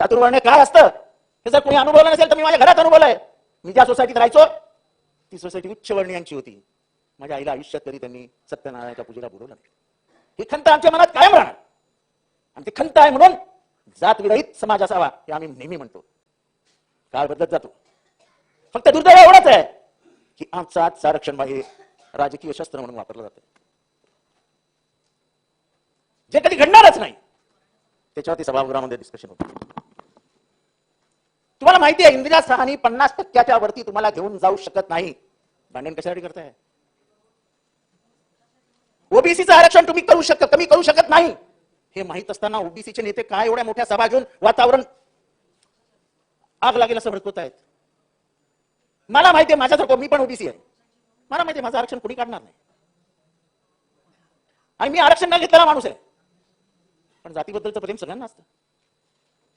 चातुर्वर्ण्य काय असतं हे जर कोणी अनुभवलं नसेल तर मी माझ्या घरात अनुभवलंय. मी ज्या सोसायटीत राहायचो ती सोसायटी उच्च वर्णीयांची होती. माझ्या आईला आयुष्यात तरी त्यांनी सत्यनारायणाच्या पूजेला बोलवलं नाही. ही खंत आमच्या मनात कायम राहणार. आणि ती खंत आहे म्हणून जात विरहित समाज असावा हे आम्ही नेहमी म्हणतो. काळ बदलत जातो. फक्त दुर्दैव एवढंच आहे की आमचं आजचं आरक्षण हे राजकीय शस्त्र म्हणून वापरलं जातं. जे कधी घडणारच नाही त्याच्यावरती सभागृहामध्ये डिस्कशन होतं. तुम्हाला माहिती आहे इंदिरा साहनी 50% वरती तुम्हाला घेऊन जाऊ शकत नाही. भांडण कशासाठी करताय? ओबीसीचं आरक्षण तुम्ही कमी करू शकत नाही हे माहित असताना ओबीसीचे नेते काय एवढ्या मोठ्या सभा घेऊन वातावरण आग लागेल असं भडकवत आहेत. मला माहिती आहे माझ्यासारखं, मी पण ओबीसी आहे, मला माहिती आहे माझं आरक्षण कोणी काढणार नाही. आणि मी आरक्षण न घेतलेला माणूस आहे. पण जातीबद्दलचं प्रेम सगळ्यांना असतं.